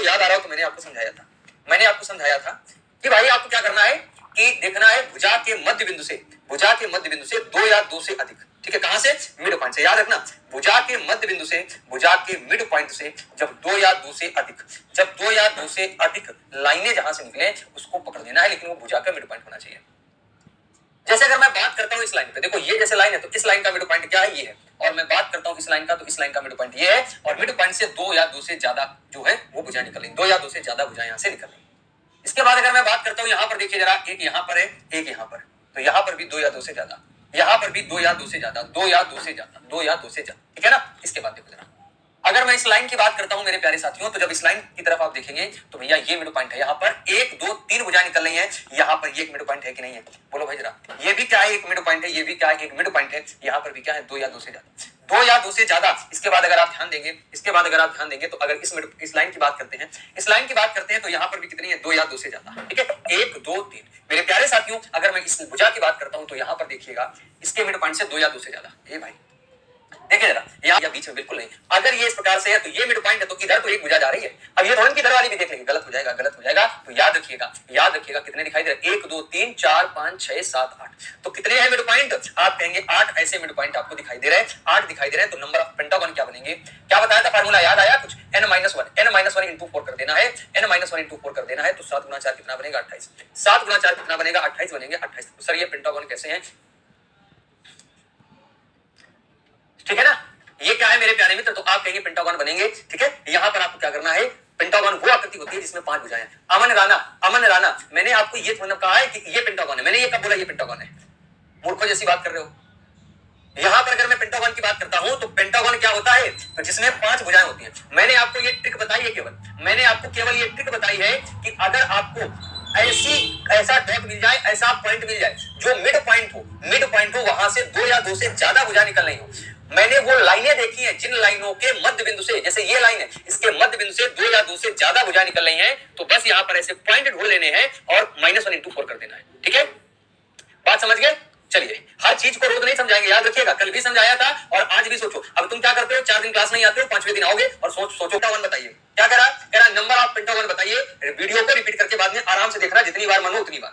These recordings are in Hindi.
आपको याद आ रहा हो तो मैंने आपको समझाया था कि भाई आपको क्या करना है कि देखना है भुजा के मध्य बिंदु से 2 या 2 से अधिक, ठीक है, कहां से, मिड पॉइंट से, याद रखना, भुजा के मध्य बिंदु से, भुजा के मिड पॉइंट से जब 2 या 2 से अधिक लाइनें जहां से निकले उसको पकड़ लेना है, लेकिन वो भुजा का मिड पॉइंट होना चाहिए। जैसे अगर मैं बात करता हूं इस लाइन पे, देखो ये जैसे लाइन है तो इस लाइन का मिड पॉइंट क्या है, ये है, और मैं बात करता हूं इस लाइन का तो इस लाइन का मिड पॉइंट ये है, और मिड पॉइंट से 2 या 2 से ज्यादा जो है वो भुजा निकल रही, 2 या 2 से ज्यादा भुजा यहां से निकल रही। इसके बाद अगर मैं बात करता हूं यहां पर देखिए जरा, एक यहां पर है, एक यहां पर, तो यहां पर भी 2 या 2 से ज्यादा, यहां पर भी 2 या 2 से ज्यादा, 2 या 2 से ज्यादा, 2 या 2 से ज्यादा, ठीक है ना। इसके बाद देखो जरा, अगर मैं इस लाइन की बात करता हूं मेरे प्यारे साथियों, तो जब इस लाइन की तरफ आप देखेंगे तो भैया ये मिड पॉइंट है, यहां पर 1 2 3 भुजाएं निकल रही हैं, यहां पर ये एक मिड पॉइंट है कि नहीं है, बोलो भाई जरा, ये भी क्या है, एक मिड पॉइंट है, ये भी क्या है, एक मिड पॉइंट है, यहां पर भी क्या है, 2 या 2 से ज्यादा, 2 या 2 से ज्यादा। इसके बाद अगर आप ध्यान देंगे तो अगर इस लाइन की बात करते हैं तो यहां पर भी कितनी है, 2 या 2 से ज्यादा, ठीक है, 1 2 3। मेरे प्यारे साथियों अगर मैं इस भुजा की बात करता हूं तो यहां पर देखिएगा इसके मिड पॉइंट से 2 या 2 से ज्यादा, ये भाई देखिए जरा, यहाँ या बीच में बिल्कुल नहीं, अगर ये इस प्रकार से है तो ये मिड पॉइंट है, तो इधर तो एक भुजा जा रही है, अब ये थोड़ी इधर वाली भी देख लेंगे, गलत हो जाएगा, तो याद रखिएगा कितने दिखाई दे रहे, 1 2 3 4 5 6 7 8, तो कितने हैं मिड पॉइंट, आप कहेंगे 8 ऐसे मिड पॉइंट आपको दिखाई दे रहे हैं, 8 दिखाई दे रहे हैं, तो नंबर ऑफ पेंटागन क्या बनेंगे, क्या बताया था फार्मूला, याद आया कुछ, n-1 इंटू 4 कर देना है, n-1 इंटू 4 कर देना है, तो 7 गुना 4 कितना बनेगा, 28, 7 गुना 4 कितना बनेगा, 28 बनेंगे, 28। तो सर ये पेंटागन कैसे हैं, ठीक है ना, ये क्या है मेरे प्यारे मित्र, तो आप कहेंगे पेंटागन बनेंगे, ठीक है। यहां पर आपको क्या करना है, पेंटागन वो आकृति होती है जिसमें 5 भुजाएं। अमन राणा, मैंने आपको ये थोड़ा कहा है कि ये पेंटागन है, मैंने ये कब बोला ये पेंटागन है, मूर्खों जैसी बात कर रहे हो। यहां पर अगर मैं पेंटागन की बात करता हूं तो पेंटागन क्या होता है, तो जिसमें 5 भुजाएं होती हैं। मैंने आपको ये ट्रिक बताई है, केवल ये ट्रिक बताई है कि अगर आपको ऐसा डॉट मिल जाए, ऐसा पॉइंट मिल जाए जो मिड पॉइंट हो, वहां से 2 या 2 से ज्यादा भुजा निकल रही हो। मैंने वो लाइनें देखी हैं जिन लाइनों के मध्य बिंदु से, जैसे ये लाइन है, इसके मध्य बिंदु से 2 या 2 से ज्यादा भुजा निकल रही हैं, तो बस यहां पर ऐसे पॉइंट ढूंढ लेने हैं और -1 इंटू 4 कर देना है, ठीक है, बात समझ गए। चलिए, हर चीज को रोज नहीं समझाएंगे, याद रखिएगा, कल भी समझाया था और आज भी सोचो। अब तुम क्या करते हो, 4 दिन क्लास नहीं आते हो, 5वें दिन आओगे और सोचो पेंटागन बताइए, क्या कह रहा नंबर ऑफ पेंटागन बताइए, वीडियो को रिपीट करके बाद में आराम से देखना, जितनी बार मन हो उतनी बार।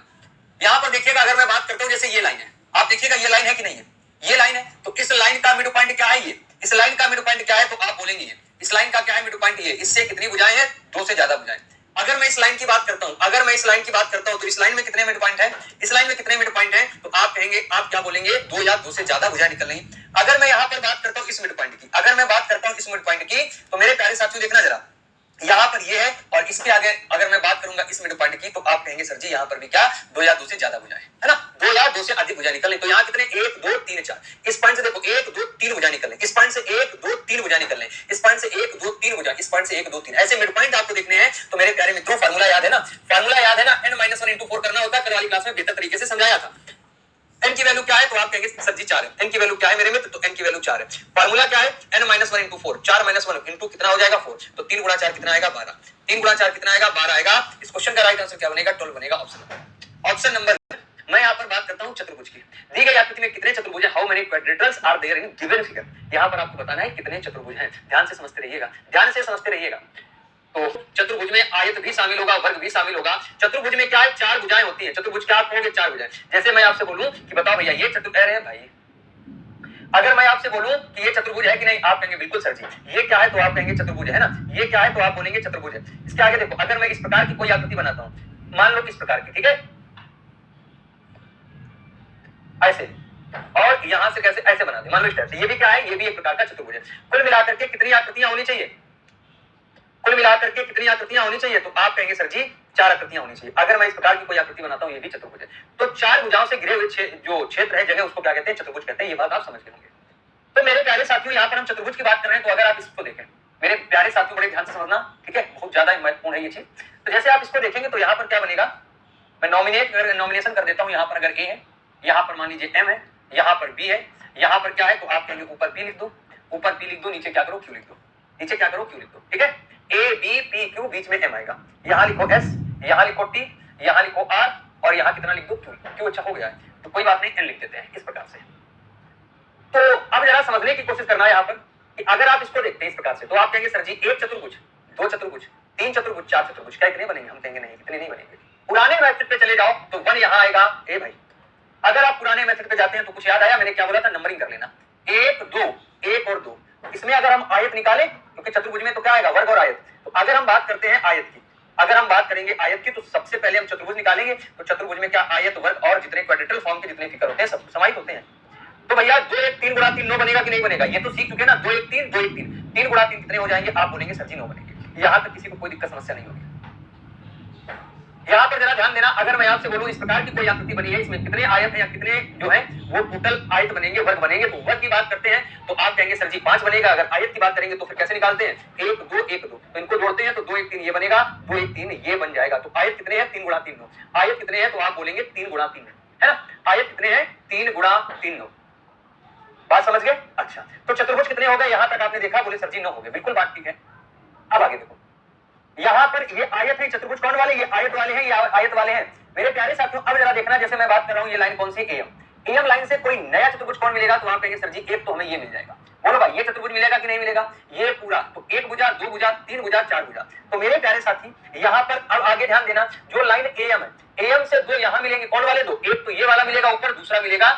यहां पर देखिएगा, अगर मैं बात करता हूं जैसे ये लाइन है, आप देखिएगा ये लाइन है कि नहीं है, ये लाइन है, तो इस लाइन का मिड पॉइंट क्या है, ये इस लाइन का मिड पॉइंट क्या है, तो आप बोलेंगे ये इस लाइन का क्या है मिड पॉइंट, ये इससे कितनी भुजाएं हैं, 2 से ज्यादा भुजाएं। अगर मैं इस लाइन की बात करता हूं तो इस लाइन में कितने मिड पॉइंट है, इस लाइन में कितने मिड पॉइंट है, तो आप कहेंगे, आप क्या बोलेंगे, 2 या 2 से ज्यादा भुजाएं निकल रही। अगर मैं यहां पर बात करता हूं इस मिड पॉइंट की, तो मेरे प्यारे साथियों देखना जरा, यहां पर ये है और इसके आगे अगर मैं बात करूंगा इस मिड पॉइंट की, तो आप कहेंगे सर जी यहां पर भी क्या 2 या 2 से ज्यादा भुजाएं, है ना, 2 या 2 से अधिक भुजाएं निकल रही। तो यहां कितने, 1 2 3 4, इस पॉइंट से देखो 1 2 3 भुजाएं निकल रही, इस पॉइंट से 1 2 3 भुजाएं निकल रही, इस पॉइंट से 1 2 3 भुजाएं, इस पॉइंट से 1 2 3, ऐसे मिड पॉइंट आपको देखने हैं। तो मेरे प्यारे मित्रों फार्मूला याद है ना, n-1 इंटू 4 करना होता है, कल वाली क्लास में बेहतर तरीके से समझाया था। n की वैल्यू क्या है, तो आप कहेंगे सर जी 4 है, n की वैल्यू क्या है मेरे मित्र, तो n की वैल्यू 4 है। फार्मूला क्या है, n-1 इंटू 4, 4 -1 इंटू कितना हो जाएगा 4, तो 3 गुणा 4 कितना आएगा 12, 3 गुणा 4 कितना आएगा 12 आएगा। इस क्वेश्चन का राइट आंसर क्या बनेगा, 12 बनेगा, ऑप्शन नंबर। मैं यहां पर बात करता हूं चतुर्भुज की, दी गई आकृति में कितने चतुर्भुज हैं, how many quadrilaterals are there in given figure. यहां पर आपको बताना है कितने चतुर्भुज हैं, ध्यान से समझते रहिएगा। तो चतुर्भुज में आयत भी शामिल होगा, वर्ग भी शामिल होगा। चतुर्भुज में क्या है, 4 भुजाएं होती हैं, चतुर्भुज क्या आप कहोगे, 4 भुजाएं। जैसे मैं आपसे बोलूं कि बताओ भैया ये चतुर्भुज है भाई, अगर मैं आपसे बोलूं कि ये चतुर्भुज है कि नहीं, आप कहेंगे बिल्कुल सर जी। ये क्या है, तो आप कहेंगे चतुर्भुज है ना, ये क्या है, तो आप बोलेंगे चतुर्भुज है। इसके आगे देखो, अगर मैं इस प्रकार की कोई आकृति बनाता हूं, मान लो इस प्रकार की, ठीक है, ऐसे, और यहां से कैसे ऐसे बना दे, मान लो इस टाइप से, ये भी क्या है, ये भी एक प्रकार का चतुर्भुज है। कुल मिलाकर के कितनी आकृतियां होनी चाहिए, तो आप कहेंगे सर जी 4 आकृतियां होनी चाहिए। अगर मैं इस प्रकार की कोई आकृति बनाता हूं, ये भी चतुर्भुज है। तो 4 भुजाओं से घिरे हुए जो क्षेत्र है, जगह, उसको क्या कहते हैं, चतुर्भुज कहते हैं। ये बात आप समझ गए होंगे। तो मेरे प्यारे साथियों यहां पर हम चतुर्भुज की बात कर रहे हैं, तो अगर आप इसको देखें मेरे प्यारे साथियों, बड़े ध्यान से समझना, ठीक है, बहुत ज्यादा महत्वपूर्ण है ये चीज। तो जैसे आप इसको देखेंगे तो यहां पर क्या बनेगा, मैं नॉमिनेशन कर देता हूं। यहां पर अगर ए है, यहां पर मान लीजिए एम है, यहां पर बी है, यहां पर क्या है, तो आप कहेंगे ऊपर पी लिख दो, नीचे क्या करो, क्यू लिख दो, ठीक है। ए बी पी क्यू, बीच में एम आएगा, यहां लिखो एस, यहां लिखो टी, यहां लिखो आर, और यहां कितना लिख दो, क्यू। अच्छा हो गया है, तो कोई बात नहीं, एन लिख देते हैं इस प्रकार से। तो अब जरा समझने की कोशिश करना है यहां पर कि अगर आप इसको देखते हैं इस प्रकार से, तो आप कहेंगे सर जी एक चतुर्भुज, 2 चतुर्भुज, तीन चतुर्भुज, चार चतुर्भुज, क्या इतने बनेंगे? हम कहेंगे नहीं, इतने नहीं बनेंगे। पुराने मेथड पे चले जाओ तो 1 यहाँ आएगा। ए भाई, अगर आप पुराने मेथड पे जाते हैं तो कुछ याद आया मैंने क्या बोला था? नंबरिंग कर लेना, 1 2, 1 और 2। इसमें अगर हम आयत निकालें, क्योंकि चतुर्भुज में तो क्या आएगा? वर्ग और आयत। तो अगर हम बात करते हैं आयत की, अगर हम बात करेंगे आयत की, तो सबसे पहले हम चतुर्भुज निकालेंगे। तो चतुर्भुज में क्या आयत, वर्ग और जितने क्वाड्रेटरल फॉर्म के जितने फिगर होते हैं सब समाहित होते हैं। तो भैया 2 1 3 गुणा 3 9 बनेगा कि नहीं बनेगा? ये तो सीख चुके ना, 2 1 3 2 1 3, 3 गुणा 3 कितने हो जाएंगे? आप बोलेंगे सर जी 9 बनेंगे। यहां तक किसी को कोई दिक्कत समस्या नहीं होगी। यहां पर जरा ध्यान देना, अगर मैं आपसे बोलूं इस प्रकार की कोई आकृति बनी है, इसमें कितने आयत है या कितने जो है वो टोटल आयत बनेंगे, वर्ग बनेंगे। तो वर्ग की बात करते हैं तो आप कहेंगे सर जी 5 बनेगा। अगर आयत की बात करेंगे तो फिर कैसे निकालते हैं? 1 2 1 2, तो इनको जोड़ते हैं तो 2 1 3 ये बनेगा, 2 1 3 ये बन जाएगा। तो आयत कितने हैं? 3 गुणा 3 9। आयत कितने हैं? तो आप बोलेंगे 3 गुणा 3, है ना? आयत कितने हैं? 3 गुणा 3 9। बात समझ गए? अच्छा, तो चतुर्भुज कितने हो गए? यहां तक आपने देखा, बोले सर जी 9 हो गए। बिल्कुल बात ठीक है। अब आगे देखो, यहां पर ये आयत है, चतुर्भुज कौन वाले? ये आयत वाले हैं, ये आयत वाले हैं मेरे प्यारे साथियों। अब जरा देखना, जैसे मैं बात कर रहा हूं, ये लाइन कौन सी? एम। एम लाइन से कोई नया चतुर्भुज कौन मिलेगा? तो आप कहेंगे सर जी एक तो हमें ये मिल जाएगा। बोलो भाई, ये चतुर्भुज मिलेगा कि नहीं मिलेगा? ये पूरा, तो एक भुजा, दो भुजा, तीन भुजा, चार भुजा। तो मेरे प्यारे साथी यहां पर अब आगे ध्यान देना, जो लाइन एम है, एम से दो यहां मिलेंगे, कौन वाले दो? एक तो ये वाला मिलेगा ऊपर, दूसरा मिलेगा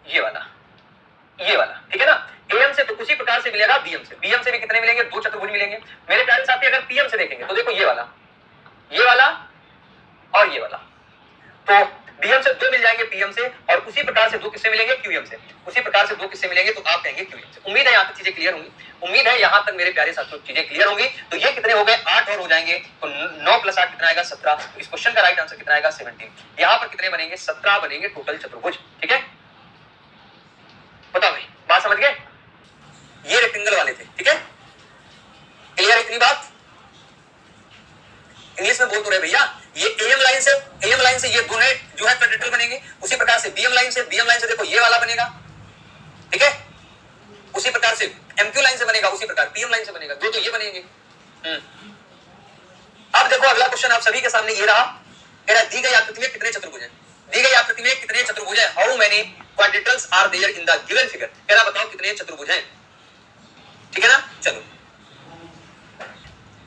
ये वाला, ये वाला, ठीक है ना? एम से तो उसी प्रकार से मिलेगा बीएम से। बीएम से भी कितने मिलेंगे? दो चतुर्भुज मिलेंगे। मेरे प्यारे साथी अगर पीएम से देखेंगे तो देखो ये वाला और ये वाला, तो बीएम से दो मिल जाएंगे पीएम से, और उसी प्रकार से दो किससे मिलेंगे? क्यूएम से। उसी प्रकार से दो किससे मिलेंगे? तो आप कहेंगे क्यूएम से। उम्मीद है यहां तक चीजें क्लियर होंगी। उम्मीद है यहां तक मेरे प्यारे साथियों चीजें क्लियर होंगी। तो ये कितने हो गए? 8 और हो जाएंगे, तो 9 + 8 कितना आएगा? 17। तो इस क्वेश्चन का राइट आंसर कितना आएगा? 17। यहां पर कितने बनेंगे? 17 बनेंगे टोटल चतुर्भुज। ठीक है, बताओ भाई, बात समझ गए? ये रेक्टेंगल वाले थे, ठीक है, क्लियर इतनी बात? इंग्लिश में बोल तो रहे भैया। ये एम लाइन से ये दोनों जो है क्वाड्रेटरल बनेंगे। उसी प्रकार से बीएम लाइन से देखो ये वाला बनेगा, ठीक है। उसी प्रकार से एमक्यू लाइन से बनेगा, उसी प्रकार पीएम लाइन से बनेगा, दो तो ये बनेंगे। अब देखो अगला क्वेश्चन आप सभी के सामने ये रहा, कह रहा दी गई आकृति में कितने चतुर्भुज हैं? दी गई आकृति में कितने चतुर्भुज हैं? How many quadrilaterals are there in the given figure? कह रहा बताओ कितने चतुर्भुज हैं, ठीक है ना? चलो,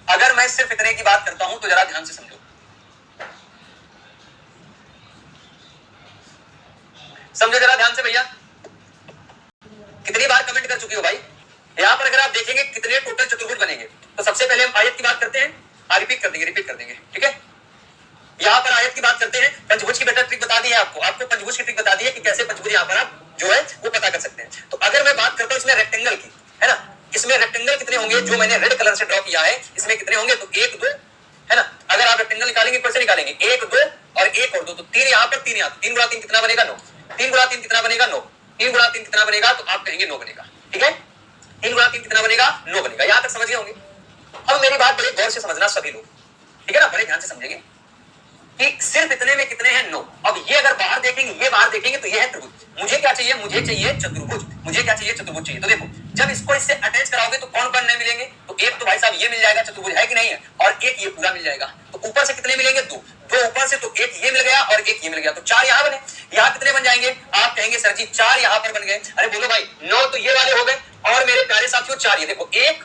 अगर मैं सिर्फ इतने की बात करता हूं तो जरा ध्यान से समझो, समझो जरा ध्यान से भैया। कितनी बार कमेंट कर चुके हो भाई? यहां पर अगर आप देखेंगे कितने टोटल चतुर्भुज बनेंगे, तो सबसे पहले हम आयत की बात करते हैं, रिपीट कर देंगे, ठीक है। यहां पर आयत की बात करते हैं, पंचभुज की बेटर ट्रिक बता दी है आपको पंचभुज की ट्रिक बता दी है कि कैसे पंचभुज यहां पर आप जो है वो पता कर सकते हैं। तो अगर मैं बात करता हूं इसमें रेक्टेंगल की, है ना, इसमें रेक्टेंगल कितने होंगे? जो मैंने रेड कलर से ड्रॉ किया है, इसमें कितने होंगे? तो 1 2, है ना। अगर आप रेक्टेंगल निकालेंगे कैसे निकालेंगे? 1 2 और 1 और 2, तो 3 यहां पर, 3 यहां, 3 गुणा 3 कितना बनेगा? 9। 3 गुणा 3 कितना बनेगा? 9। 3 गुणा 3 कितना बनेगा? तो आप कहेंगे 9 बनेगा, ठीक है। 3 गुणा 3 कितना बनेगा? 9 बनेगा। यहां तक समझ गए होंगे। अब मेरी बात बड़े गौर से समझना सभी लोग, ठीक है ना, बड़े ध्यान से समझेंगे कि सिर्फ इतने में कितने हैं? 9। अब ये अगर बाहर देखेंगे, ये बाहर देखेंगे तो ये है त्रिभुज। मुझे क्या चाहिए? मुझे चाहिए चतुर्भुज। मुझे क्या चाहिए? चतुर्भुज चाहिए। तो देखो जब इसको इससे अटैच कराओगे तो कौन कौन नहीं मिलेंगे? तो एक तो भाई साहब ये मिल जाएगा, चतुर्भुज है कि नहीं है, और एक ये पूरा मिल जाएगा। तो ऊपर से कितने मिलेंगे? 2 2 ऊपर से, तो एक ये मिल गया और एक ये मिल गया, तो 4 यहां बने। यहां कितने बन जाएंगे? आप कहेंगे सर जी 4 यहां पर बन गए। अरे बोलो भाई, 9 तो ये वाले हो गए, और मेरे प्यारे साथियों 4 ये देखो, 1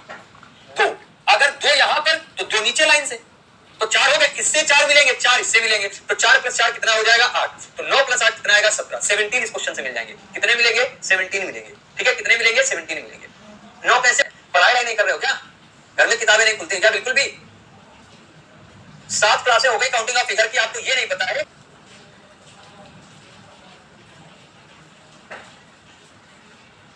2, अगर 2 यहां पर तो 2 नीचे लाइन से, तो 4 हो गए। इससे 4 मिलेंगे, 4 इससे मिलेंगे, तो 4 + 4 कितना हो जाएगा? 8। तो 9 + 8 कितना आएगा? 17। 17 इस क्वेश्चन से मिल जाएंगे। कितने मिलेंगे? 17 मिलेंगे, ठीक है। कितने मिलेंगे? 17 मिलेंगे। 9 कैसे? पढ़ाई नहीं कर रहे हो क्या? घर में किताबें नहीं खुलती क्या? बिल्कुल भी। 7 क्लासें हो गई काउंटिंग ऑफ फिगर की, आपको ये नहीं पता है?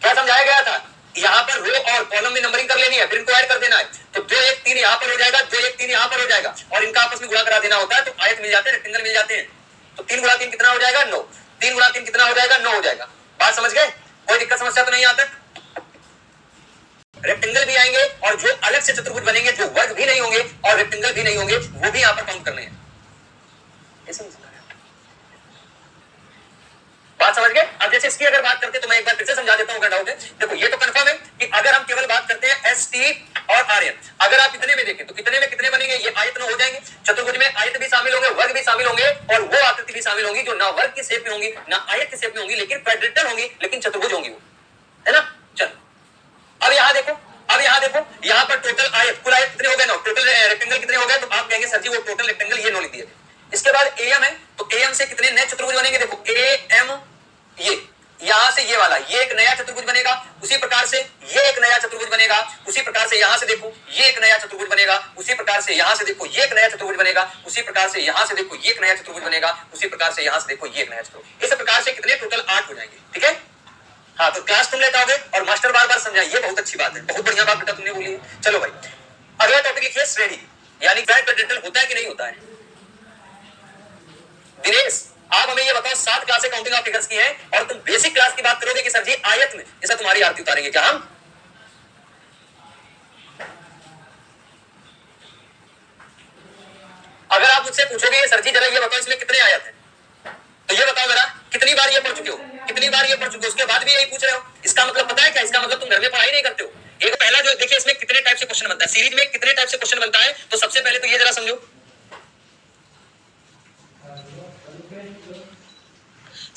क्या समझाया गया था? यहां पर रो और कॉलम में नंबरिंग कर लेनी है, फिर इनको ऐड कर देना है। तो 2 1 3 यहां पर हो जाएगा, 2 1 3 यहां पर हो जाएगा, और इनका आपस में गुणा करा देना होता है, तो आयत मिल जाते हैं, रेक्टेंगल मिल जाते हैं। तो 3 गुणा 3 कितना हो जाएगा? 9। 3 गुणा 3 कितना हो जाएगा? 9 हो जाएगा। बात समझ गए? कोई दिक्कत समस्या तो नहीं आता? रेक्टेंगल भी आएंगे, और जो अलग से चतुर्भुज बनेंगे, जो वर्ग भी नहीं होंगे और रेक्टेंगल भी नहीं होंगे, वो भी यहां पर काउंट करने हैं। बात समझ गए? अब जैसे इसकी अगर बात करते हैं तो मैं एक बार फिर से समझा देता हूं, अगर डाउट है। देखो ये तो कंफर्म है कि अगर हम केवल बात करते हैं एस टी और आर्यन, अगर आप इतने में देखें तो कितने में कितने बनेंगे? ये आयत हो जाएंगे। चतुर्भुज में आयत भी शामिल होंगे, वर्ग भी शामिल होंगे, और वो आकृति भी शामिल होंगी जो ना वर्ग की शेप में होंगी ना आयत की शेप में होंगी, लेकिन क्वाड्रेटल होंगी, लेकिन चतुर्भुज होंगी वो, है ना। चलो अब यहां देखो, यहां पर टोटल आयत, कुल आयत कितने हो गए? 9। टोटल रेक्टेंगल कितने हो गए? तो से देखो ये एक नया चतुर्भुज बनेगा, उसी प्रकार से यहां से देखो ये एक नया चतुर्भुज बनेगा, उसी प्रकार से यहां से देखो ये एक नया चतुर्भुज बनेगा, उसी प्रकार से यहां से देखो ये एक नया चतुर्भुज। इस प्रकार से कितने टोटल 8 हो जाएंगे। ठीक है, हाँ तो क्लास तुम लेते आओगे और मास्टर बार बार समझाए, ये बहुत अच्छी बात है, बहुत बढ़िया बात बेटा तुमने बोली है। चलो भाई अगला टॉपिक लिखिए श्रेणी, यानी डेल्टल होता है कि नहीं होता है। दिनेश आप हमें ये बताओ 7 क्लासें काउंटिंग ऑफ फिगर्स की है और तुम बेसिक क्लास की बात करोगे कि सर जी आयत में, जैसा तुम्हारी आरती उतारेंगे क्या हम? अगर आप मुझसे पूछोगे सर जी जरा ये बताओ इसमें कितने आयत हैं, तो ये बताओ जरा कितनी बार ये पढ़ चुके हो, कितनी बार ये पढ़ चुके हो, उसके बाद भी यही पूछ रहे हो। इसका मतलब पता है क्या? इसका मतलब तुम घर में पढ़ाई नहीं करते हो। एक पहला जो देखिए इसमें कितने टाइप से क्वेश्चन बनता है, सीरीज में कितने टाइप से क्वेश्चन बनता है, तो सबसे पहले तो ये जरा समझो,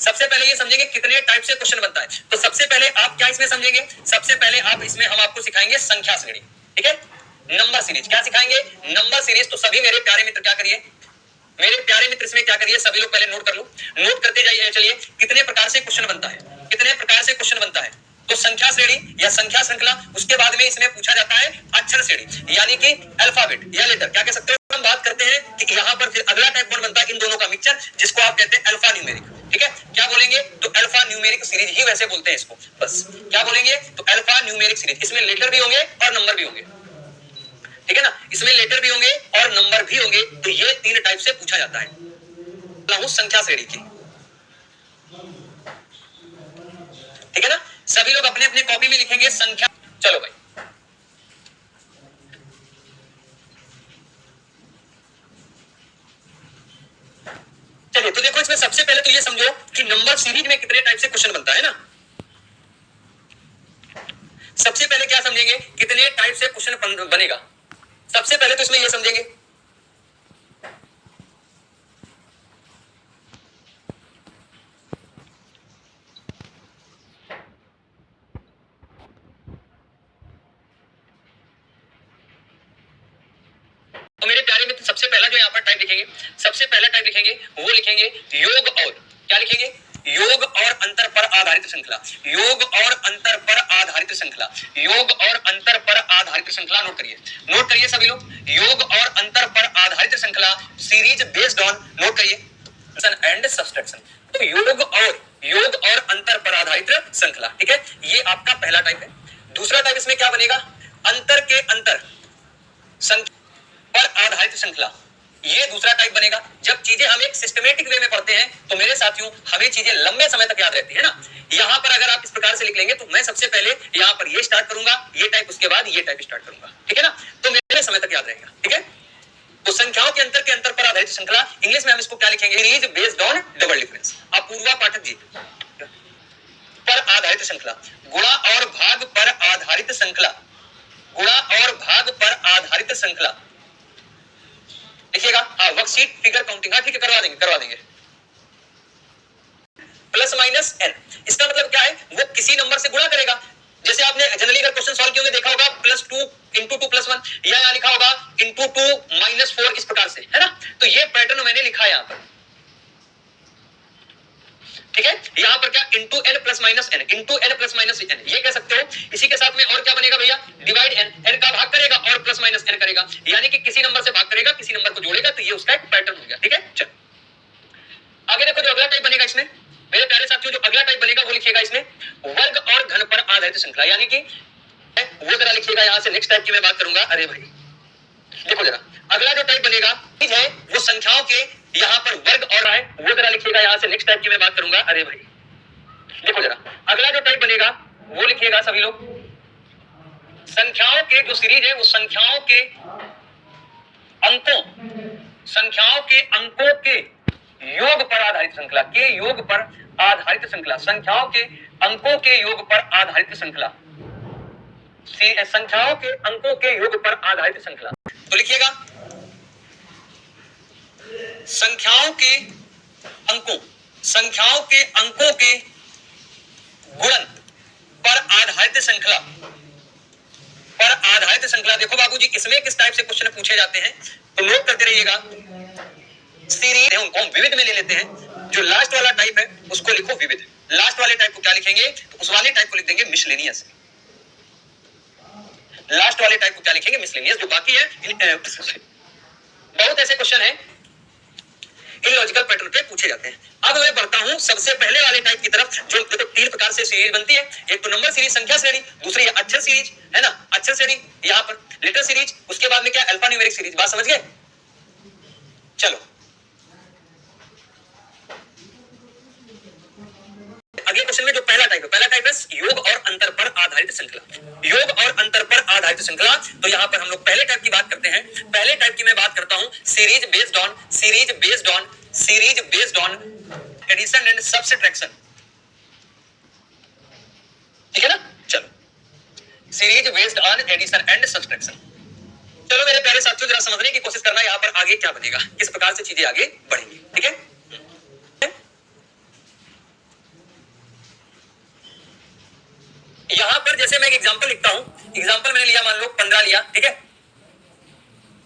सबसे पहले ये समझेंगे कितने टाइप से क्वेश्चन बनता है। तो सबसे पहले आप क्या इसमें समझेंगे, सबसे पहले आप इसमें हम आपको सिखाएंगे संख्या श्रेणी। ठीक है, नंबर सीरीज क्या सिखाएंगे, नंबर सीरीज। तो सभी मेरे प्यारे मित्र क्या करिए, मेरे प्यारे मित्र इसमें क्या करिए, सभी लोग पहले नोट कर लो, नोट करते जाइए। चलिए कितने प्रकार से क्वेश्चन बनता है, कितने प्रकार से क्वेश्चन बनता है, तो संख्या श्रेणी या संख्या श्रृंखला। उसके बाद में इसमें पूछा जाता है अक्षर श्रेणी, यानी कि अल्फाबेट या लेटर, क्या कह सकते हो। हम बात करते हैं कि यहाँ पर फिर अगला टाइप कौन बनता है, इन दोनों का मिक्सचर, जिसको आप कहते हैं अल्फा न्यूमेरिक। ठीक है, क्या बोलेंगे, तो अल्फा न्यूमेरिक सीरीज ही वैसे बोलते हैं इसको, बस क्या बोलेंगे, तो अल्फा न्यूमेरिक सीरीज। इसमें लेटर भी होंगे और नंबर भी होंगे, ठीक है ना, इसमें लेटर भी होंगे और नंबर भी होंगे। तो ये 3 टाइप से पूछा जाता है संख्या श्रेणी की। ठीक है ना, सभी लोग अपने अपने कॉपी में लिखेंगे संख्या। चलो भाई चलिए, तो देखो इसमें सबसे पहले तो ये समझो कि नंबर सीरीज में कितने टाइप से क्वेश्चन बनता है ना। सबसे पहले क्या समझेंगे, कितने टाइप से क्वेश्चन बनेगा। सबसे पहले तो इसमें ये समझेंगे, तो मेरे प्यारे मित्र सबसे पहला जो यहाँ पर टाइप लिखेंगे, सबसे पहला टाइप लिखेंगे वो लिखेंगे योग और, क्या लिखेंगे, योग और अंतर पर आधारित श्रृंखला, योग और अंतर पर आधारित श्रृंखला, योग और अंतर पर आधारित श्रृंखला। नोट करिए सभी लोग, योग और अंतर पर आधारित श्रृंखला सीरीज बेस्ड ऑन, नोट करिए, एंड सब्सट्रैक्शन। तो योग और अंतर पर आधारित श्रृंखला। ठीक है, ये आपका पहला टाइप है। दूसरा टाइप इसमें क्या बनेगा, अंतर के अंतर संख्या पर आधारित श्रृंखला, ये दूसरा टाइप बनेगा। जब चीजें हम एक सिस्टमेटिक वे में पढ़ते हैं तो मेरे साथियों हमें चीजें लंबे समय तक याद रहती है ना। यहां पर अगर आप इस प्रकार से लिख लेंगे तो मैं सबसे पहले यहां पर ये स्टार्ट करूंगा, ये टाइप, उसके बाद ये टाइप स्टार्ट करूंगा। ठीक है ना, तो मेरे समय तक याद रहेगा। ठीक है, तो संख्याओं के अंतर पर आधारित श्रृंखला, इंग्लिश में हम इसको क्या लिखेंगे, series based on double difference. Apoorva Pathak ji, पर आधारित श्रृंखला, गुणा और भाग पर आधारित श्रृंखला, गुणा और भाग पर आधारित श्रृंखला लिखिएगा। हाँ, वर्कशीट फिगर काउंटिंग, हाँ ठीक है, करवा देंगे। प्लस माइनस एन, इसका मतलब क्या है, वो किसी नंबर से गुणा करेगा। जैसे आपने जनरली अगर क्वेश्चन सॉल्व किए होंगे देखा होगा +2 × 2 + 1, या यहाँ लिखा होगा × 2 - 4, इस प्रकार से, है ना। तो ये पैटर्न मैंने लिखा है यहाँ पर। ठीक है, यहाँ पर क्या × n + -n, × n + -n, ये कह सकते हो। इसी के साथ में और क्या बनेगा भैया, डिवाइड n का भाग करेगा और +- n करेगा, यानी कि किसी नंबर से भाग करेगा, किसी नंबर को जोड़ेगा। तो ये उसका एक पैटर्न हो गया। ठीक है, चलो आगे देखो, जो अगला टाइप बनेगा इसमें मेरे प्यारे साथियों, जो अगला टाइप बनेगा वो लिखिएगा इसमें वर्ग और घन पर आधारित श्रृंखला, यानी कि वो जरा लिखिएगा। यहां से नेक्स्ट टाइप की मैं बात करूंगा। अरे भाई देखो जरा, अगला जो टाइप बनेगा है वो संख्याओं के यहाँ पर वर्ग और है, वो जरा लिखिएगा। यहां से नेक्स्ट टाइप की मैं बात करूंगा। अरे भाई देखो जरा, अगला जो टाइप बनेगा वो लिखिएगा सभी लोग, संख्याओं के जो सीरीज है वो संख्याओं के अंकों, संख्याओं के अंकों के योग पर आधारित श्रृंखला, के योग पर आधारित श्रृंखला, संख्याओं के अंकों के योग पर आधारित श्रृंखला, संख्याओं के अंकों के योग पर आधारित श्रृंखला। तो लिखिएगा संख्याओं के अंकों, संख्याओं के अंकों के गुणन पर आधारित श्रृंखला, पर आधारित श्रृंखला। देखो बाबूजी, इसमें किस टाइप से क्वेश्चन पूछे जाते हैं तो नोट करते रहिएगा। सीरीज है उनको हम विविध में ले लेते हैं। जो लास्ट वाला टाइप है उसको लिखो विविध, लास्ट वाले टाइप को क्या लिखेंगे, तो उस वाले टाइप को लिख देंगे मिसलेनियस। लास्ट वाले टाइप को क्या लिखेंगे, मिसलेनियस। जो बाकी है बहुत ऐसे क्वेश्चन है इलॉजिकल पैटर्न पे पूछे जाते हैं। अब मैं बढ़ता हूं सबसे पहले वाले टाइप की तरफ, जो देखो तीन प्रकार से सीरीज बनती है। एक तो नंबर सीरीज, संख्या श्रेणी, दूसरी है अक्षर सीरीज, है ना, अक्षर श्रेणी, यहाँ पर लेटर सीरीज, उसके बाद में क्या अल्फा न्यूमेरिक सीरीज। बात समझ गए? चलो अगले क्वेश्चन में जो पहला टाइप है योग और अंतर पर आधारित श्रृंखला। योग और अंतर पर आधारित श्रृंखला, तो यहाँ पर हम लोग पहले टाइप की बात करते हैं। पहले टाइप की मैं बात करता हूं series based on addition and subtraction. ठीक है ना? चलो series based on addition and subtraction. चलो मेरे प्यारे साथियों, जरा समझने की कोशिश करना यहाँ पर आगे क्या बनेगा, किस प्रकार से चीजें आगे बढ़ेंगी। ठीक है, यहां पर जैसे मैं एक एग्जांपल लिखता हूं, एग्जांपल मैंने लिया, मान लो 15 लिया, ठीक है,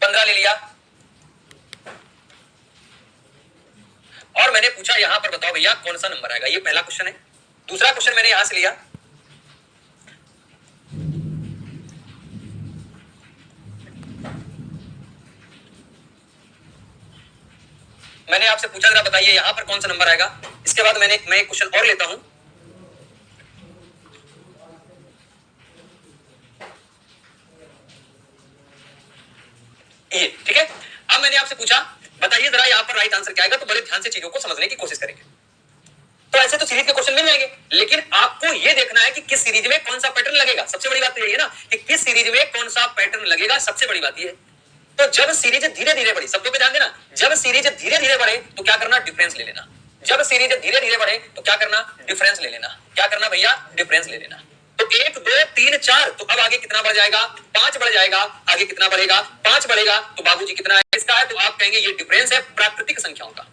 15 ले लिया, और मैंने पूछा यहां पर बताओ भैया कौन सा नंबर आएगा। ये पहला क्वेश्चन है। दूसरा क्वेश्चन मैंने यहां से लिया, मैंने आपसे पूछा जरा बताइए यहां पर कौन सा नंबर आएगा। इसके बाद मैं एक क्वेश्चन और लेता हूं, ये ठीक है। अब मैंने आपसे पूछा बताइए जरा यहाँ पर राइट आंसर क्या आएगा, तो बड़े ध्यान से चीजों को समझने की कोशिश करेंगे। तो ऐसे तो सीरीज के क्वेश्चन मिल जाएंगे, लेकिन आपको ये देखना है कि किस सीरीज में कौन सा पैटर्न लगेगा। सबसे बड़ी बात तो यही है ना कि किस सीरीज में कौन सा पैटर्न लगेगा, सबसे बड़ी बात ये है। तो जब सीरीज धीरे धीरे बढ़े, शब्दों पे ध्यान देना, जब सीरीज धीरे धीरे बढ़े तो क्या करना, डिफरेंस ले लेना। जब सीरीज धीरे धीरे बढ़े तो क्या करना, डिफरेंस ले लेना। क्या करना भैया, डिफरेंस ले लेना। तो 1 2 3 4, तो अब आगे कितना बढ़ जाएगा, 5 बढ़ जाएगा। आगे कितना बढ़ेगा, 5 बढ़ेगा। तो बाबूजी कितना है इसका है, तो आप कहेंगे ये डिफरेंस है प्राकृतिक संख्याओं का।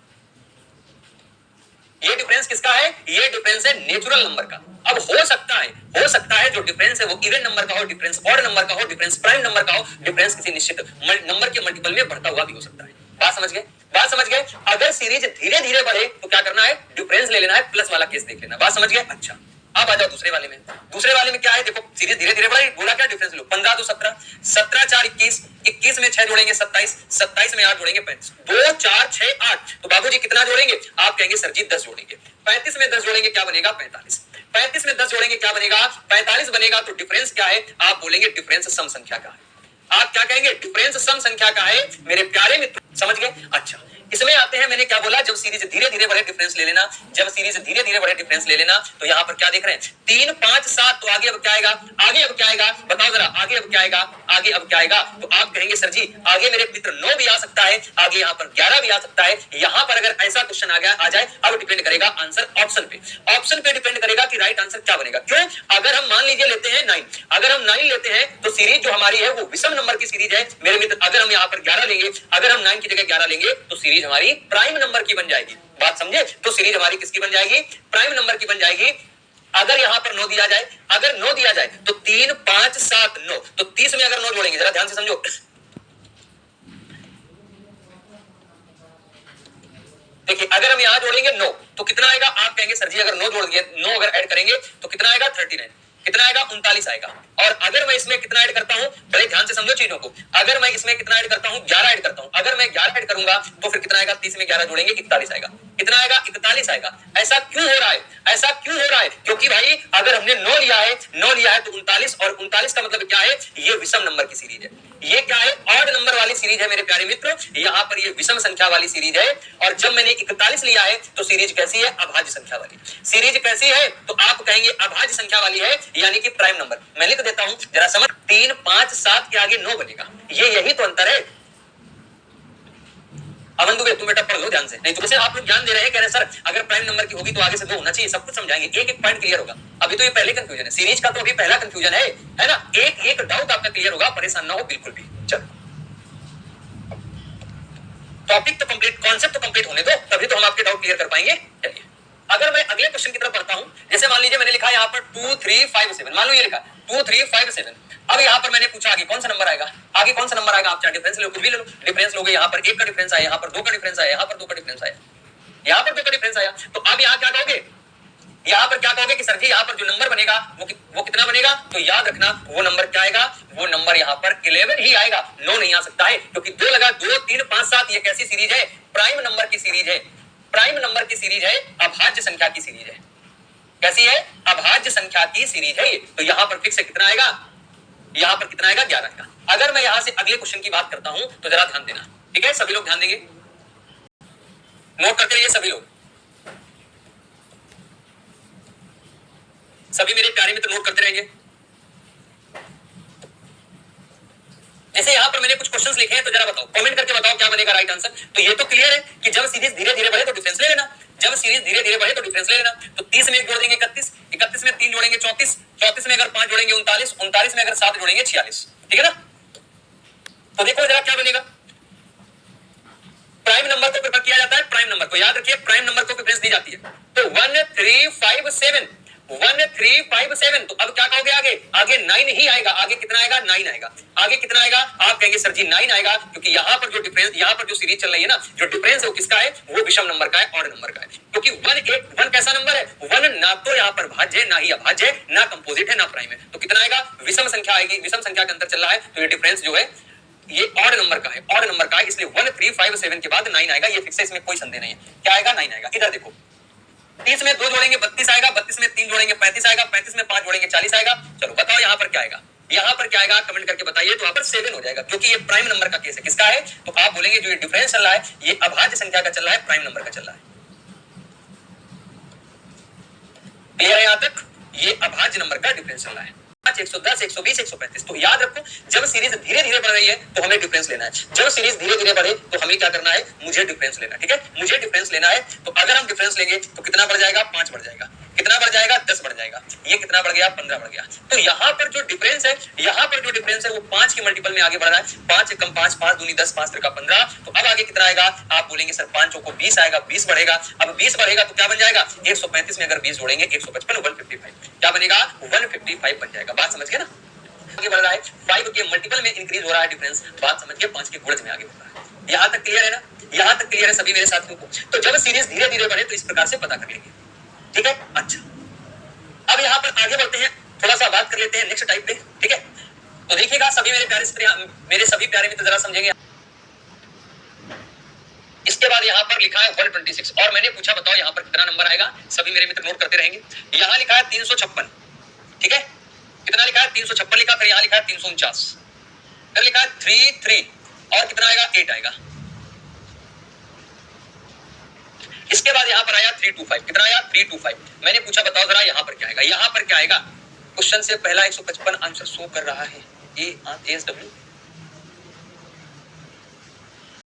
ये डिफरेंस किसका है, ये डिफरेंस है नेचुरल नंबर का। अब हो सकता है जो डिफरेंस है वो इवन नंबर का हो, डिफरेंस ऑड नंबर का हो, डिफरेंस प्राइम नंबर का हो, डिफरेंस किसी निश्चित नंबर के मल्टीपल में बढ़ता हुआ भी हो सकता है। बात समझ गए, बात समझ गए। अगर सीरीज धीरे धीरे बढ़े तो क्या करना है, डिफरेंस ले लेना है, प्लस वाला केस देख लेना। बात समझ गए? अच्छा, अब आ जाओ दूसरे वाले में। दूसरे वाले में क्या है, देखो सीरीज धीरे धीरे बढ़े, बोला क्या, डिफरेंस लो। 15 तो 17, 17 4 21, 21 में 6 जोड़ेंगे 27, 27 में 8 जोड़ेंगे 35, 2 4 6 8, तो बाबूजी कितना जोड़ेंगे, आप कहेंगे सर जी 10 जोड़ेंगे। 35 में 10 जोड़ेंगे क्या बनेगा, 45। 35 में 10 जोड़ेंगे क्या बनेगा, 45 बनेगा। तो डिफरेंस क्या है, आप बोलेंगे डिफरेंस सम संख्या का है। आप क्या कहेंगे, डिफरेंस सम संख्या का है मेरे प्यारे मित्र। समझ गए? अच्छा, इसमें आते हैं, मैंने क्या बोला, जब सीरीज धीरे धीरे बढ़े डिफरेंस ले लेना। जब सीरीज धीरे धीरे बढ़े डिफरेंस ले लेना, तो यहाँ पर क्या देख रहे हैं, 3 5 7, तो आगे अब क्या आएगा, आगे अब क्या आएगा, बताओ जरा, आगे अब क्या आएगा, आगे अब क्या आएगा। तो आप कहेंगे सर जी आगे मेरे मित्र 9 भी आ सकता है, आगे यहाँ पर 11 भी आ सकता है। यहाँ पर अगर ऐसा क्वेश्चन आ जाए, अब डिपेंड करेगा आंसर ऑप्शन पे। ऑप्शन पे डिपेंड करेगा कि राइट आंसर क्या बनेगा। क्यों, अगर हम मान लीजिए लेते हैं 9, अगर हम 9 लेते हैं तो सीरीज जो हमारी है वो विषम नंबर की सीरीज है मेरे मित्र। अगर हम यहाँ पर 11 लेंगे, अगर हम 9 की जगह 11 लेंगे तो सीरीज हमारी प्राइम नंबर की बन जाएगी। बात समझे? तो सीरीज हमारी किसकी बन जाएगी, प्राइम नंबर की बन जाएगी। अगर यहां पर 9 दिया जाए, अगर 9 दिया जाए तो 3 5 7 9, तो 30 में अगर 9 जोड़ेंगे, जरा ध्यान से समझो, देखिए अगर हम यहां जोड़ेंगे 9 तो कितना आएगा, आप कहेंगे सर जी अगर 9 जोड़ दिए, 9 अगर ऐड करेंगे तो कितना आएगा, 39। कितना आएगा, 39 आएगा। और अगर मैं इसमें कितना ऐड करता हूं, बड़े ध्यान से समझो चीजों को, अगर मैं इसमें कितना ऐड करता हूं, 11 ऐड करता हूं। अगर मैं 11 ऐड करूंगा तो फिर कितना आएगा, 30 में 11 जोड़ेंगे 41 आएगा। कितना आएगा, 41 आएगा। ऐसा क्यों हो रहा है, ऐसा क्यों हो रहा है, क्योंकि भाई अगर हमने 9 लिया है, 9 लिया है तो 39, और 39 का मतलब क्या है, ये विषम नंबर की सीरीज है। ये क्या है, ऑड नंबर वाली सीरीज है मेरे प्यारे मित्र। यहाँ पर ये विषम संख्या वाली सीरीज है। और जब मैंने 41 लिया है तो सीरीज कैसी है, अभाज्य संख्या वाली। सीरीज कैसी है, तो आप कहेंगे अभाज्य संख्या वाली है, यानी कि प्राइम नंबर। मैं लिख देता हूं, जरा समझ, 3 5 7 के आगे 9 बनेगा। ये यही तो अंतर है। अमन दुबे तुम बेटा पढ़ लो ध्यान से, नहीं तो आप लोग ज्ञान दे रहे हैं, कह रहे हैं सर अगर प्राइम नंबर की होगी तो आगे से 2 होना चाहिए। सब कुछ समझाएंगे, एक एक पॉइंट क्लियर होगा। अभी तो ये पहले कंफ्यूजन है, सीरीज का तो अभी पहला कंफ्यूजन है ना। एक एक डाउट आपका क्लियर होगा, परेशान ना हो बिल्कुल भी। चलो टॉपिक तो कंप्लीट, कॉन्सेप्ट तो कंप्लीट होने दो, तभी तो हम आपके डाउट क्लियर कर पाएंगे। चलिए अगर मैं अगले क्वेश्चन की तरफ बढ़ता हूं, जैसे मान लीजिए मैंने लिखा यहाँ पर 2 3 5 7, मान लो ये लिखा 2 3 5 7। अब यहाँ पर मैंने पूछा आगे कौन सा नंबर आएगा, आगे कौन सा नंबर आएगा, आप चाहे डिफरेंस लो, कुछ भी ले लो। डिफरेंस लोगे, यहाँ पर 1 का डिफरेंस आया, यहाँ पर 2 का डिफरेंस आया, यहाँ पर 2 का डिफरेंस आया, यहाँ पर 2 का डिफरेंस आया। तो अब यहाँ क्या कहोगे, यहाँ पर क्या कहोगे कि सर जी यहाँ पर जो नंबर बनेगा वो कितना बनेगा, तो याद रखना वो नंबर क्या आएगा, वो नंबर यहाँ पर 11 ही आएगा, 9 नहीं आ सकता है, क्योंकि 2 लगा 2 3 5 7 ये कैसी सीरीज है, प्राइम नंबर की सीरीज है, प्राइम नंबर की सीरीज है, अभाज्य संख्या की सीरीज है। कैसी है, अभाज्य संख्या की सीरीज है। तो यहाँ पर फिक्स कितना आएगा, यहाँ पर कितना आएगा, 11 आएगा। अगर मैं यहाँ से अगले क्वेश्चन की बात करता हूं तो जरा ध्यान देना, ठीक है, सभी लोग ध्यान देंगे, नोट करते रहिए सभी लोग, सभी मेरे प्यारे मित्र नोट करते रहेंगे। जैसे यहाँ पर मैंने कुछ क्वेश्चंस लिखे हैं, तो जरा बताओ, कमेंट करके बताओ क्या बनेगा राइट आंसर। तो ये तो क्लियर है कि जब सीरीज धीरे धीरे बढ़े तो डिफरेंस ले लेना, जब सीरीज धीरे धीरे बढ़े तो डिफरेंस ले लेना। तो 30 में 1 जोड़ देंगे 31, 31 में 3 जोड़ेंगे 34, 34 में अगर 5 जोड़ेंगे 39, 39 में अगर 7 जोड़ेंगे 46, ठीक है ना। तो देखो जरा क्या बनेगा, प्राइम नंबर को प्रेफर किया जाता है, प्राइम नंबर को याद रखिए, प्राइम नंबर को प्रेफरेंस दी जाती है। तो 1357, 1357, तो अब क्या कहोगे, आगे आगे 9 ही आएगा, आगे कितना आएगा, 9 आएगा, आगे कितना आएगा, आप कहेंगे सर जी 9 आएगा, क्योंकि यहाँ पर जो डिफरेंस, यहाँ पर जो सीरीज चल रही है ना, जो डिफरेंस है वो किसका है, वो विषम नंबर का है, ऑड नंबर का है, क्योंकि 1 कैसा नंबर है, 1 ना तो यहाँ पर भाज्य है, ना ही अभाज्य है, ना कंपोजिट है, ना प्राइम है, तो कितना आएगा, विषम संख्या आएगी, विषम संख्या के अंतर चल रहा है, तो ये डिफरेंस जो है ये ऑड नंबर का है, ऑड नंबर का है, इसलिए 1357 के बाद 9 आएगा, ये फिक्स है, इसमें कोई संदेह नहीं है, क्या आएगा, 9 आएगा। इधर देखो, 30 में 2 जोड़ेंगे 32 आएगा, 32 में 3 जोड़ेंगे 35 आएगा, 35 में 5 जोड़ेंगे 40 आएगा। चलो बताओ यहाँ पर क्या आएगा, यहाँ पर क्या आएगा, कमेंट करके बताइए। तो यहाँ पर 7 हो जाएगा, क्योंकि ये प्राइम नंबर का केस है, किसका है, तो आप बोलेंगे जो ये डिफरेंस चल रहा है ये अभाज्य संख्या का चल रहा है, प्राइम नंबर का चल रहा है। क्लियर है यहाँ तक, ये अभाज्य नंबर का डिफरेंस चल रहा है, 110, 120, 135। तो याद रखो, जब सीरीज धीरे धीरे बढ़ रही है तो हमें डिफरेंस लेना है, जब सीरीज धीरे धीरे बढ़े तो हमें क्या करना है, मुझे डिफरेंस लेना है, ठीक है, मुझे डिफरेंस लेना है। तो अगर हम डिफरेंस लेंगे तो कितना बढ़ जाएगा, 5 बढ़ जाएगा, कितना बढ़ जाएगा, 10 बढ़ जाएगा, ये कितना बढ़ गया, 15 बढ़ गया। तो यहाँ पर जो डिफरेंस है, यहाँ पर जो डिफरेंस है वो 5 के मल्टीपल में आगे बढ़ रहा है, 5 कम 5, 5 दूनी 10, 5 त्रिका 15। तो अब आगे कितना आएगा, आप बोलेंगे सर 5 को 20 आएगा, 20 बढ़ेगा। अब 20 बढ़ेगा तो क्या बन जाएगा, 135 में अगर 20 जोड़ेंगे 155, 155 क्या बनेगा, 155 बन जाएगा। बात समझ गए ना, आगे बढ़ रहा है, 5 के मल्टीपल में इंक्रीज हो रहा है डिफरेंस, बात समझ के 5 के गुणज में आगे बढ़ रहा है। यहां तक क्लियर है ना, यहां तक क्लियर है सभी मेरे साथियों को। तो जब सीरीज धीरे धीरे बढ़े तो इस प्रकार से पता कर लेंगे, ठीक है। अच्छा, अब यहां पर आगे बढ़ते हैं, थोड़ा सा बात कर लेते हैं नेक्स्ट टाइप पे, ठीक है। तो देखिएगा सभी मेरे सभी प्यारे मित्र जरा समझेंगे। इसके बाद यहाँ पर लिखा है 126, और मैंने पूछा बताओ यहाँ पर कितना नंबर आएगा, सभी मेरे मित्र नोट करते रहेंगे। यहाँ लिखा है 356, ठीक है, कितना लिखा है, 356 लिखा, फिर यहाँ लिखा है 349, फिर लिखा है 33, और कितना आएगा, 8 आएगा। इसके बाद यहाँ पर आया 325, कितना आया, 325। मैंने पूछा बताओ जरा यहाँ पर क्या आएगा, यहाँ पर क्या आएगा, क्वेश्चन से पहला 155 आंसर शो कर रहा है, ASW।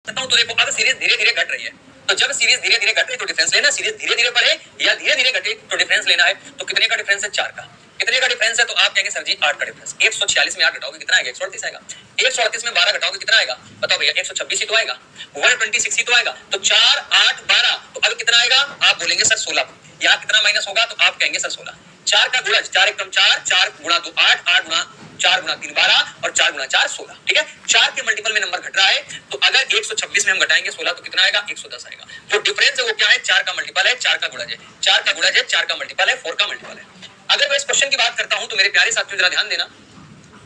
तो देखो अब सीरीज धीरे धीरे घट रही है, तो जब सीरीज धीरे धीरे घटे तो डिफरेंस लेना, सीरीज धीरे धीरे बढ़े या धीरे धीरे घटे तो डिफरेंस लेना है। तो कितने का डिफरेंस है, 4 का, कितने का डिफरेंस है, तो आप कहेंगे सर जी 8 का डिफरेंस। 146 में 8 घटाओगे कितना आएगा, 138 आएगा। 138 में 12 घटाओगे कितना आएगा, बताओ भैया, 126 ही तो आएगा, 126 ही तो आएगा। तो 4 8 12, तो अब कितना आएगा, आप बोलेंगे सर 16। यहाँ कितना माइनस होगा, तो आप कहेंगे सर 16। 4 का गुणज 4 एकम 4, 4 गुणा 2 8, 8 गुणा 4 गुणा 3 12, और 4 गुणा 4 16, ठीक है। 4 के मल्टीपल में नंबर घट रहा है, तो अगर 126 में हम घटाएंगे 16 तो कितना आएगा, 110 आएगा। जो डिफरेंस है वो क्या है, 4 का मल्टीपल है, 4 का गुणज है, 4 का गुणज है, 4 का मल्टीपल है, 4 का मल्टीपल है। अगर मैं इस क्वेश्चन की बात करता हूं तो मेरे प्यारे साथियों जरा ध्यान देना,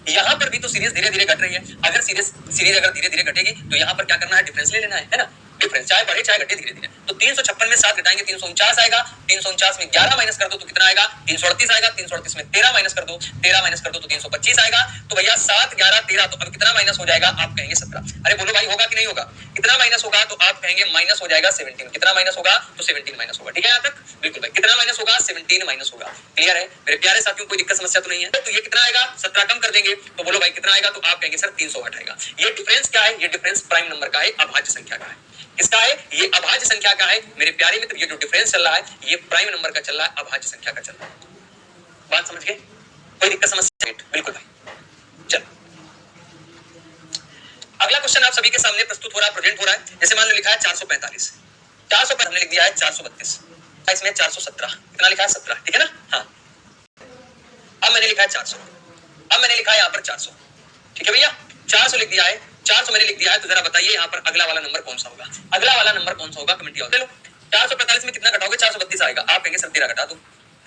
यहाँ पर भी तो सीरीज धीरे धीरे घट रही है। अगर सीरीज अगर धीरे धीरे घटेगी तो यहाँ पर क्या करना है, डिफरेंस ले लेना है ना, डिफरेंस चाहे बढ़े चाहे घटे धीरे धीरे। तो 356 में 7 घटाएंगे 349 आएगा, 349 में 11 माइनस कर दो तो कितना आएगा, 338 आएगा। 338 में 13 माइनस कर दो, 13 माइनस कर दो तो 325 आएगा। तो भैया 7 11 13, तो अब कितना माइनस हो जाएगा, आप कहेंगे 17। अरे बोलो भाई होगा कि नहीं होगा, कितना माइनस होगा, तो आप कहेंगे माइनस हो जाएगा 17। कितना माइनस होगा, तो 17 माइनस होगा, ठीक है। यहाँ तक बिल्कुल भाई, कितना माइनस होगा, 17 माइनस होगा। क्लियर है मेरे प्यारे साथियों, कोई दिक्कत समस्या तो नहीं है। तो ये कितना आएगा, 17 कम कर देंगे तो बोलो भाई कितना आएगा, तो आप कहेंगे सर 308 आएगा। ये डिफरेंस क्या है, ये डिफरेंस प्राइम नंबर का है, अभाज्य संख्या का है। किसका है, ये अभाज्य संख्या का है मेरे प्यारे मित्र। ये जो डिफरेंस चल रहा है ये प्राइम नंबर का चल रहा है, अभाज्य संख्या का चल रहा है। बात समझ गए, कोई दिक्कत समस्या, बिल्कुल भाई। चलो अगला क्वेश्चन आप सभी के सामने प्रस्तुत हो रहा है, प्रेजेंट हो रहा है। जैसे मान लो लिखा है 445, 400 हमने लिख दिया है 432, इसमें 417, कितना लिखा है 17, ठीक है ना। हाँ अब मैंने लिखा है 400, अब मैंने लिखा है यहाँ पर 400, ठीक है भैया, 400 लिख दिया है, 400 मैंने लिख दिया है। तो जरा बताइए यहाँ पर अगला वाला नंबर कौन सा होगा, अगला वाला नंबर कौन सा होगा, कमेंट किया। चलो 445 में कितना घटाओगे, 432 आएगा। आप कहेंगे सर 13 घटा दो,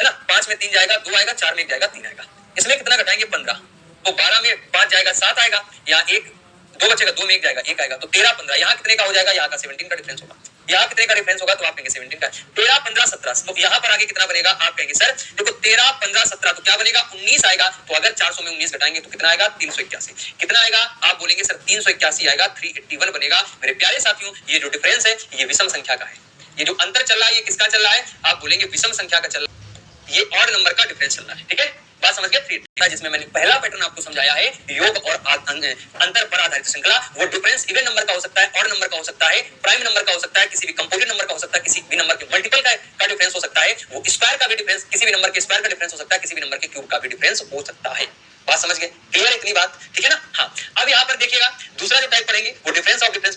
है ना। 5 में 3 जाएगा, 2 आएगा, 4 में 1 जाएगा, 3 आएगा। इसमें कितना घटाएंगे 15, तो 12 में 5 जाएगा 7 आएगा, यहाँ 1 2 बचेगा, 2 में 1 जाएगा 1 आएगा, तो 13 15 यहाँ कितने का हो जाएगा, यहाँ का 17 का डिफरेंस होगा। यहाँ कितने का डिफरेंस होगा, तो आप कहेंगे 17 का। 13 15 17, तो यहाँ पर आगे कितना बनेगा, आप कहेंगे सर देखो 13 15 17 तो क्या बनेगा 19 आएगा, तो अगर 400 में 19 घटाएंगे तो कितना आएगा 381। कितना आएगा, आप बोलेंगे सर 381 आएगा, 381 बनेगा। मेरे प्यारे साथियों, ये जो डिफरेंस है ये विषम संख्या का है। ये जो अंतर चल रहा है ये किसका चल रहा है, आप बोलेंगे विषम संख्या का चल रहा है, ये ऑड नंबर का डिफरेंस चल रहा है। ठीक है, बात समझ गए। 3 जिसमें मैंने पहला पैटर्न आपको समझाया है, योग और अंतर पर आधारित श्रृंखला। वो डिफरेंस इवन नंबर का हो सकता है, ऑड नंबर का हो सकता है, प्राइम नंबर का हो सकता है, किसी भी कंपोजिट नंबर का हो सकता है, किसी भी नंबर के मल्टीपल का डिफरेंस हो सकता है, वो स्क्वायर का भी डिफरेंस, किसी भी नंबर के स्क्वायर का डिफरेंस हो सकता है, किसी भी नंबर के क्यूब का भी डिफरेंस हो सकता है। बात समझ गए, क्लियर इतनी बात, ठीक है ना। हाँ, अब यहाँ पर देखिएगा दूसरा जो टाइप पढ़ेंगे वो डिफरेंस ऑफ डिफरेंस